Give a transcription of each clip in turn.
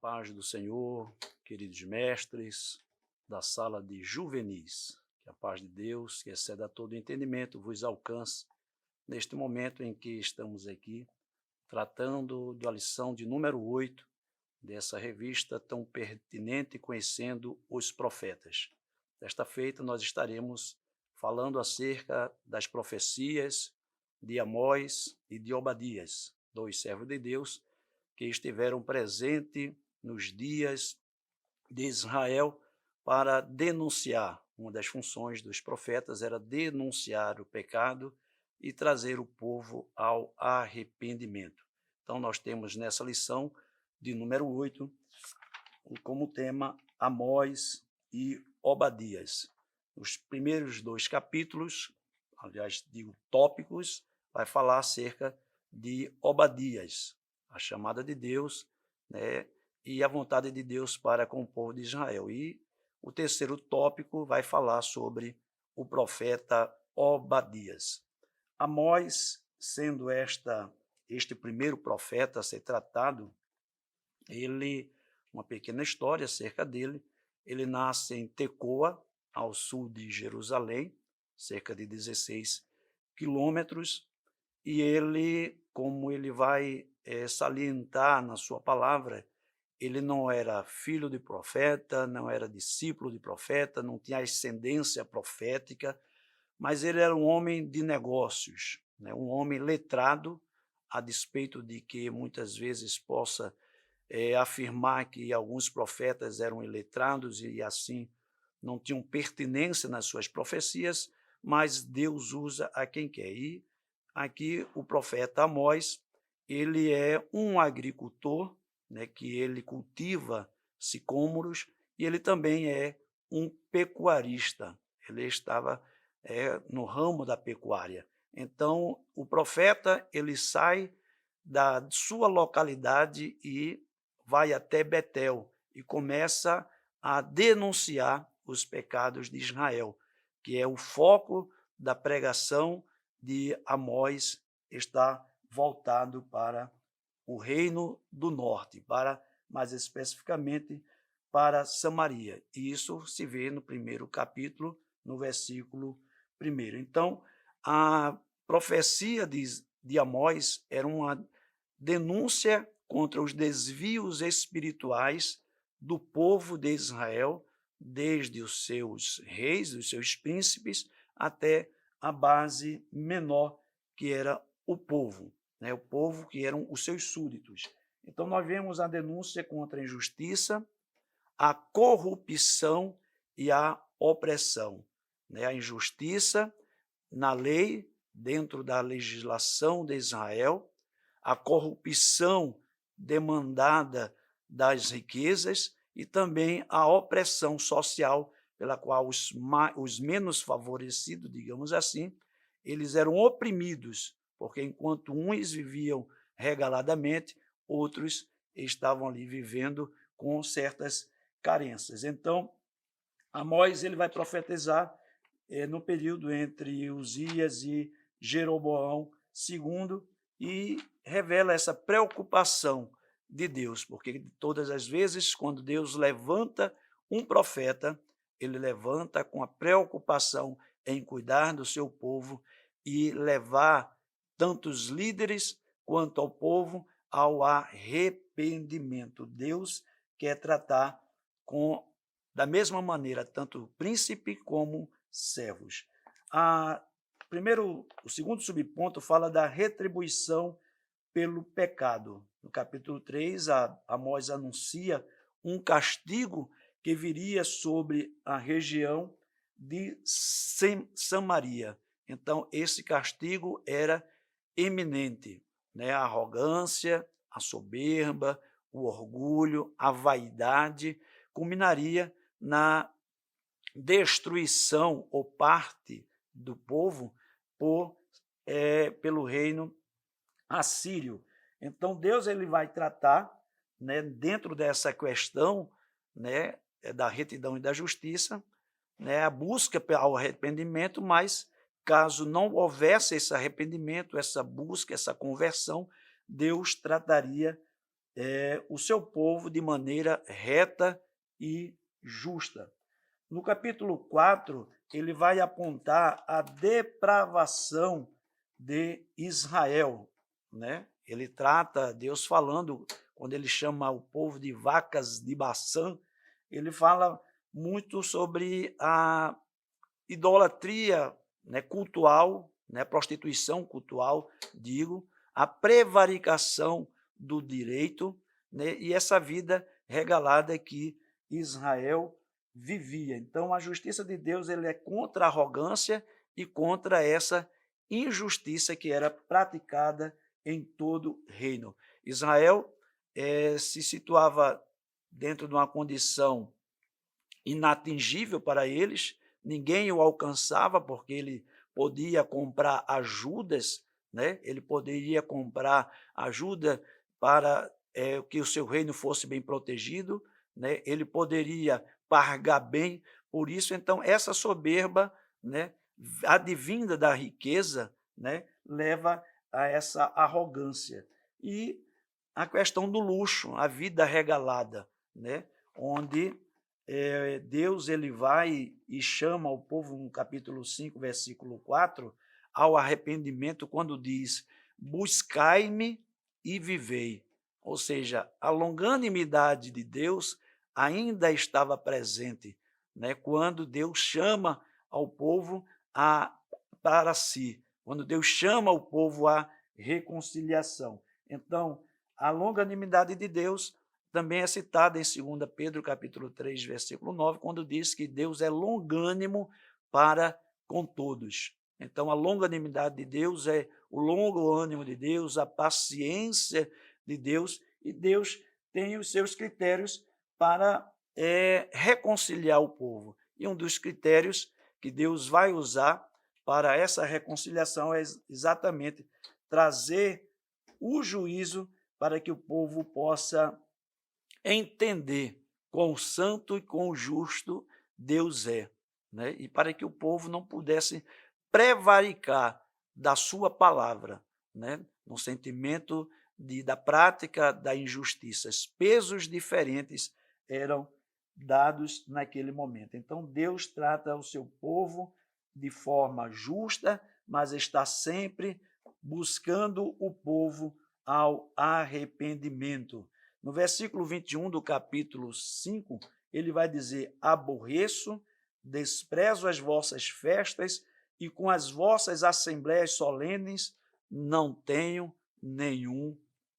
Paz do Senhor, queridos mestres da sala de juvenis, que a paz de Deus, que excede a todo entendimento, vos alcance neste momento em que estamos aqui, tratando da lição de número 8 dessa revista tão pertinente, Conhecendo os Profetas. Desta feita, nós estaremos falando acerca das profecias de Amós e de Obadias, dois servos de Deus que estiveram presentes nos dias de Israel para denunciar. Uma das funções dos profetas era denunciar o pecado e trazer o povo ao arrependimento. Então, nós temos nessa lição de número 8 como tema Amós e Obadias. Os primeiros dois capítulos, aliás, digo tópicos, vai falar acerca de Obadias, a chamada de Deus, né, e a vontade de Deus para com o povo de Israel. E o terceiro tópico vai falar sobre o profeta Obadias. Amós, sendo este primeiro profeta a ser tratado, uma pequena história acerca dele, ele nasce em Tecoa, ao sul de Jerusalém, cerca de 16 quilômetros, e ele, como ele vai salientar na sua palavra, ele não era filho de profeta, não era discípulo de profeta, não tinha ascendência profética, mas ele era um homem de negócios, né? Um homem letrado, a despeito de que muitas vezes possa afirmar que alguns profetas eram iletrados e assim não tinham pertinência nas suas profecias, mas Deus usa a quem quer. E aqui o profeta Amós, ele é um agricultor, né, que ele cultiva sicômoros, e ele também é um pecuarista. Ele estava no ramo da pecuária. Então, o profeta, ele sai da sua localidade e vai até Betel e começa a denunciar os pecados de Israel, que é o foco da pregação de Amós, está voltado para o reino do norte, mais especificamente para Samaria. E isso se vê no primeiro capítulo, no versículo 1. Então, a profecia de Amós era uma denúncia contra os desvios espirituais do povo de Israel, desde os seus reis, os seus príncipes, até a base menor, que era o povo, né? O povo que eram os seus súditos. Então, nós vemos a denúncia contra a injustiça, a corrupção e a opressão, né? A injustiça na lei, dentro da legislação de Israel, a corrupção demandada das riquezas e também a opressão social pela qual os menos favorecidos, digamos assim, eles eram oprimidos, porque enquanto uns viviam regaladamente, outros estavam ali vivendo com certas carências. Então, Amós ele vai profetizar no período entre Uzias e Jeroboão II e revela essa preocupação de Deus, porque todas as vezes, quando Deus levanta um profeta, ele levanta com a preocupação em cuidar do seu povo e levar tanto os líderes quanto ao povo ao arrependimento. Deus quer tratar da mesma maneira tanto o príncipe como servos. O segundo subponto fala da retribuição pelo pecado. No capítulo 3, Amós anuncia um castigo que viria sobre a região de Samaria. Então, esse castigo era eminente, né? A arrogância, a soberba, o orgulho, a vaidade, culminaria na destruição ou parte do povo pelo reino assírio. Então, Deus ele vai tratar, né, dentro dessa questão, né, da retidão e da justiça, né, a busca ao arrependimento, mas caso não houvesse esse arrependimento, essa busca, essa conversão, Deus trataria o seu povo de maneira reta e justa. No capítulo 4, ele vai apontar a depravação de Israel, né? Ele trata, Deus falando, quando ele chama o povo de vacas de Baçã, ele fala muito sobre a idolatria, né, cultual, né, prostituição cultural, digo, a prevaricação do direito, né, e essa vida regalada que Israel vivia. Então, a justiça de Deus ele é contra a arrogância e contra essa injustiça que era praticada em todo o reino. Israel se situava dentro de uma condição inatingível para eles, ninguém o alcançava porque ele podia comprar ajudas, né? Ele poderia comprar ajuda para que o seu reino fosse bem protegido, né? Ele poderia pagar bem, por isso, então, essa soberba, né, advinda da riqueza, né, leva a essa arrogância. E a questão do luxo, a vida regalada, né, onde Deus ele vai e chama o povo no capítulo 5, versículo 4, ao arrependimento, quando diz: buscai-me e vivei. Ou seja, a longanimidade de Deus ainda estava presente, né? Quando Deus chama ao povo para si, quando Deus chama o povo à reconciliação. Então, a longanimidade de Deus também é citada em 2 Pedro capítulo 3, versículo 9, quando diz que Deus é longânimo para com todos. Então, a longanimidade de Deus é o longo ânimo de Deus, a paciência de Deus, e Deus tem os seus critérios para reconciliar o povo. E um dos critérios que Deus vai usar para essa reconciliação é exatamente trazer o juízo para que o povo possa entender quão santo e quão justo Deus é, né? E para que o povo não pudesse prevaricar da sua palavra, né? No sentimento da prática da injustiça. Pesos diferentes eram dados naquele momento. Então, Deus trata o seu povo de forma justa, mas está sempre buscando o povo ao arrependimento. No versículo 21 do capítulo 5, ele vai dizer: aborreço, desprezo as vossas festas, e com as vossas assembleias solenes não tenho nenhum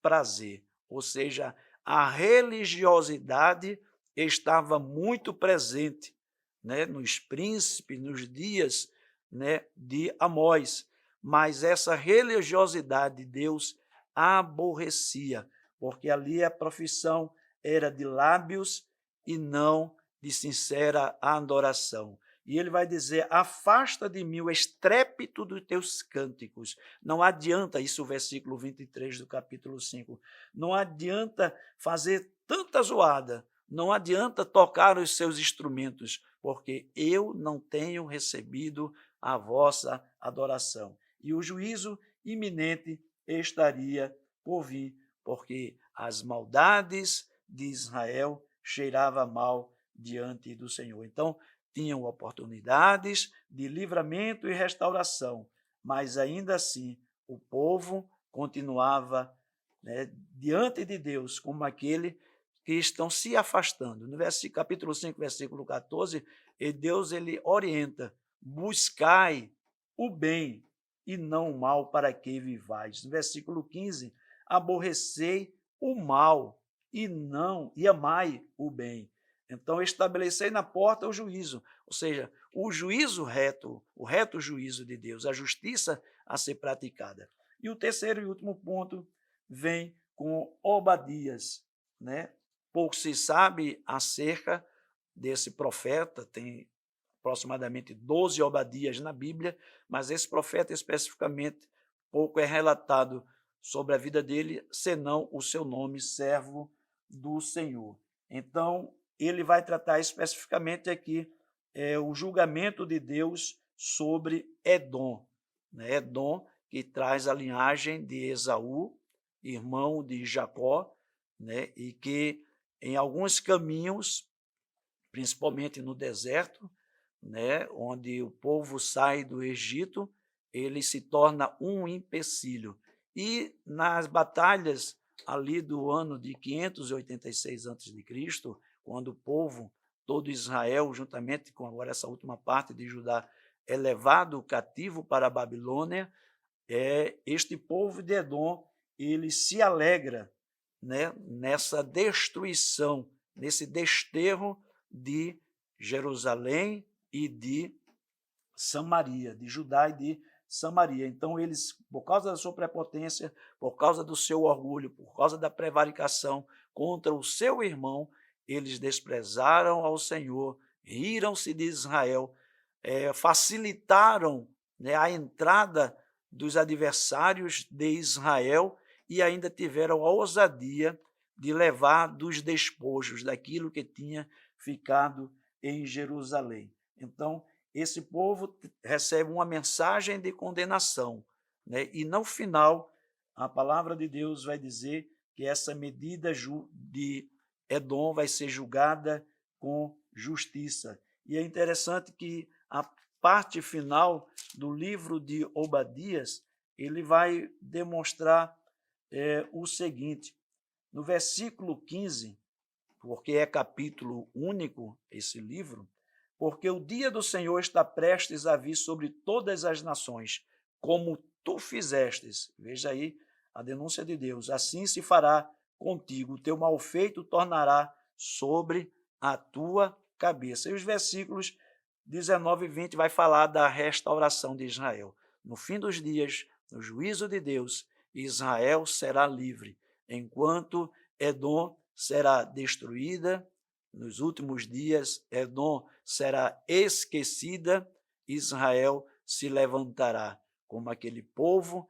prazer. Ou seja, a religiosidade estava muito presente, né, nos príncipes, nos dias, né, de Amós, mas essa religiosidade de Deus aborrecia, porque ali a profissão era de lábios e não de sincera adoração. E ele vai dizer: afasta de mim o estrépito dos teus cânticos. Não adianta, isso o versículo 23 do capítulo 5, não adianta fazer tanta zoada, não adianta tocar os seus instrumentos, porque eu não tenho recebido a vossa adoração. E o juízo iminente estaria por vir, porque as maldades de Israel cheiravam mal diante do Senhor. Então, tinham oportunidades de livramento e restauração, mas ainda assim o povo continuava, né, diante de Deus como aquele que estão se afastando. No capítulo 5, versículo 14, Deus ele orienta: buscai o bem e não o mal para que vivais. No versículo 15, aborrecei o mal e amai o bem. Então, estabelecei na porta o juízo, ou seja, o juízo reto, o reto juízo de Deus, a justiça a ser praticada. E o terceiro e último ponto vem com Obadias, né? Pouco se sabe acerca desse profeta, tem aproximadamente 12 Obadias na Bíblia, mas esse profeta especificamente pouco é relatado sobre a vida dele, senão o seu nome, servo do Senhor. Então, ele vai tratar especificamente aqui o julgamento de Deus sobre Edom, né? Edom, que traz a linhagem de Esaú, irmão de Jacó, né, e que em alguns caminhos, principalmente no deserto, né, onde o povo sai do Egito, ele se torna um empecilho. E nas batalhas ali do ano de 586 a.C., quando o povo, todo Israel, juntamente com agora essa última parte de Judá, é levado cativo para a Babilônia, este povo de Edom, ele se alegra, né, nessa destruição, nesse desterro de Jerusalém e de Samaria, de Judá e de Samaria. Então, eles, por causa da sua prepotência, por causa do seu orgulho, por causa da prevaricação contra o seu irmão, eles desprezaram ao Senhor, riram-se de Israel, facilitaram, né, a entrada dos adversários de Israel e ainda tiveram a ousadia de levar dos despojos daquilo que tinha ficado em Jerusalém. Então, esse povo recebe uma mensagem de condenação, né? E no final, a palavra de Deus vai dizer que essa medida de Edom vai ser julgada com justiça. E é interessante que a parte final do livro de Obadias, ele vai demonstrar o seguinte: no versículo 15, porque é capítulo único esse livro, porque o dia do Senhor está prestes a vir sobre todas as nações, como tu fizestes. Veja aí a denúncia de Deus. Assim se fará contigo, o teu mal feito tornará sobre a tua cabeça. E os versículos 19 e 20 vai falar da restauração de Israel. No fim dos dias, no juízo de Deus, Israel será livre, enquanto Edom será destruída. Nos últimos dias, Edom será esquecida, Israel se levantará como aquele povo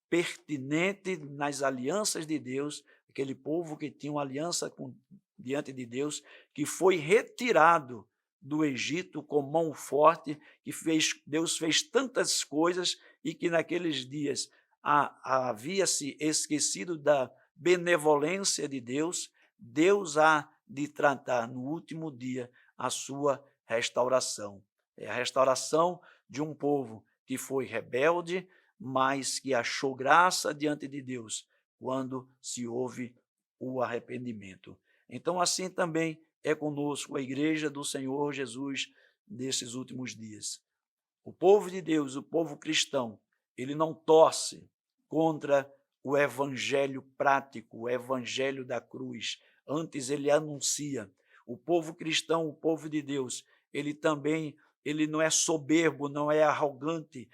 pertinente nas alianças de Deus, aquele povo que tinha uma aliança diante de Deus, que foi retirado do Egito com mão forte, que Deus fez tantas coisas e que naqueles dias havia-se esquecido da benevolência de Deus. Deus há de tratar no último dia a sua restauração. É a restauração de um povo que foi rebelde, mas que achou graça diante de Deus quando se houve o arrependimento. Então, assim também é conosco a igreja do Senhor Jesus nesses últimos dias. O povo de Deus, o povo cristão, ele não torce contra o evangelho prático, o evangelho da cruz. Antes ele anuncia. O povo cristão, o povo de Deus, ele não é soberbo, não é arrogante,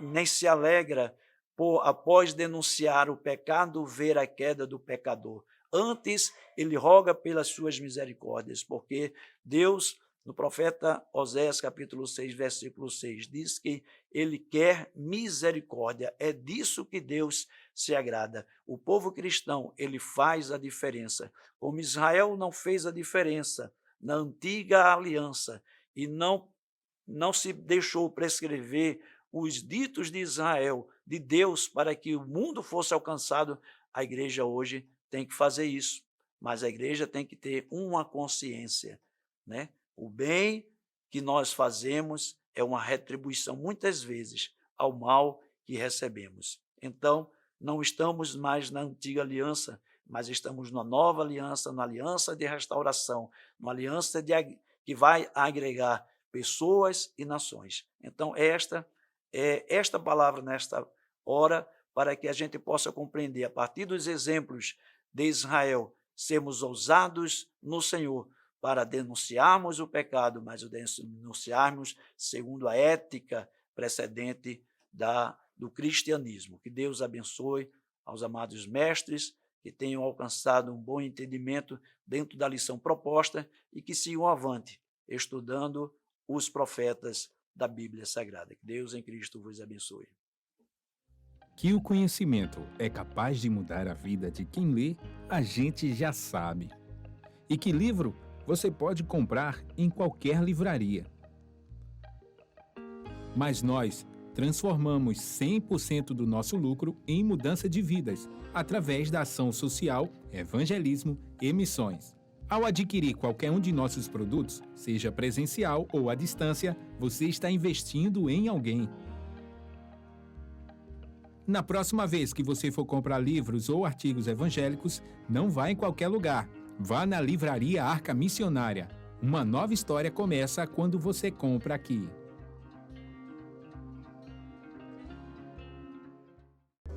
nem se alegra após denunciar o pecado, ver a queda do pecador. Antes, ele roga pelas suas misericórdias, porque Deus, no profeta Oséias, capítulo 6, versículo 6, diz que ele quer misericórdia. É disso que Deus se agrada. O povo cristão, ele faz a diferença. Como Israel não fez a diferença na antiga aliança e não se deixou prescrever os ditos de Israel, de Deus, para que o mundo fosse alcançado, a igreja hoje tem que fazer isso. Mas a igreja tem que ter uma consciência, né? O bem que nós fazemos é uma retribuição, muitas vezes, ao mal que recebemos. Então, não estamos mais na antiga aliança, mas estamos na nova aliança, na aliança de restauração, uma aliança que vai agregar pessoas e nações. Então, esta palavra nesta hora, para que a gente possa compreender, a partir dos exemplos de Israel, sermos ousados no Senhor, para denunciarmos o pecado, mas o denunciarmos segundo a ética precedente do cristianismo. Que Deus abençoe aos amados mestres, que tenham alcançado um bom entendimento dentro da lição proposta e que sigam avante, estudando os profetas da Bíblia Sagrada. Que Deus em Cristo vos abençoe. Que o conhecimento é capaz de mudar a vida de quem lê, a gente já sabe. E que livro você pode comprar em qualquer livraria. Mas nós transformamos 100% do nosso lucro em mudança de vidas, através da ação social, evangelismo e missões. Ao adquirir qualquer um de nossos produtos, seja presencial ou à distância, você está investindo em alguém. Na próxima vez que você for comprar livros ou artigos evangélicos, não vá em qualquer lugar. Vá na Livraria Arca Missionária. Uma nova história começa quando você compra aqui.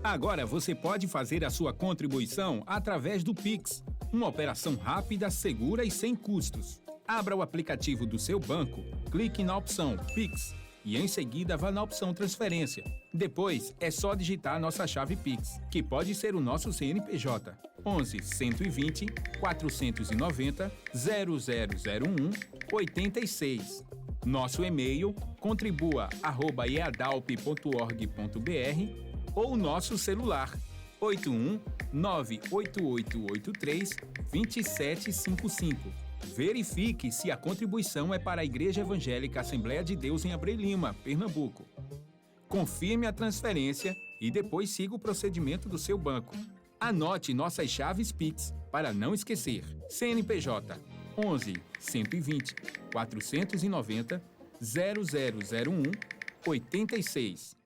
Agora você pode fazer a sua contribuição através do Pix, uma operação rápida, segura e sem custos. Abra o aplicativo do seu banco, clique na opção Pix e em seguida vá na opção Transferência. Depois é só digitar nossa chave Pix, que pode ser o nosso CNPJ 11 120 490 0001 86. Nosso e-mail contribua@eadalp.org.br ou nosso celular 81 98883 2755. Verifique se a contribuição é para a Igreja Evangélica Assembleia de Deus em Abreu Lima, Pernambuco. Confirme a transferência e depois siga o procedimento do seu banco. Anote nossas chaves Pix para não esquecer. CNPJ 11 120 490 0001 86.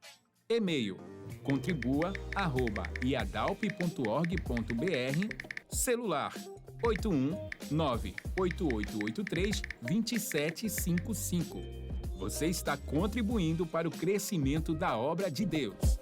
E-mail contribua@iadalp.org.br. Celular 81 98883 2755. Você está contribuindo para o crescimento da obra de Deus.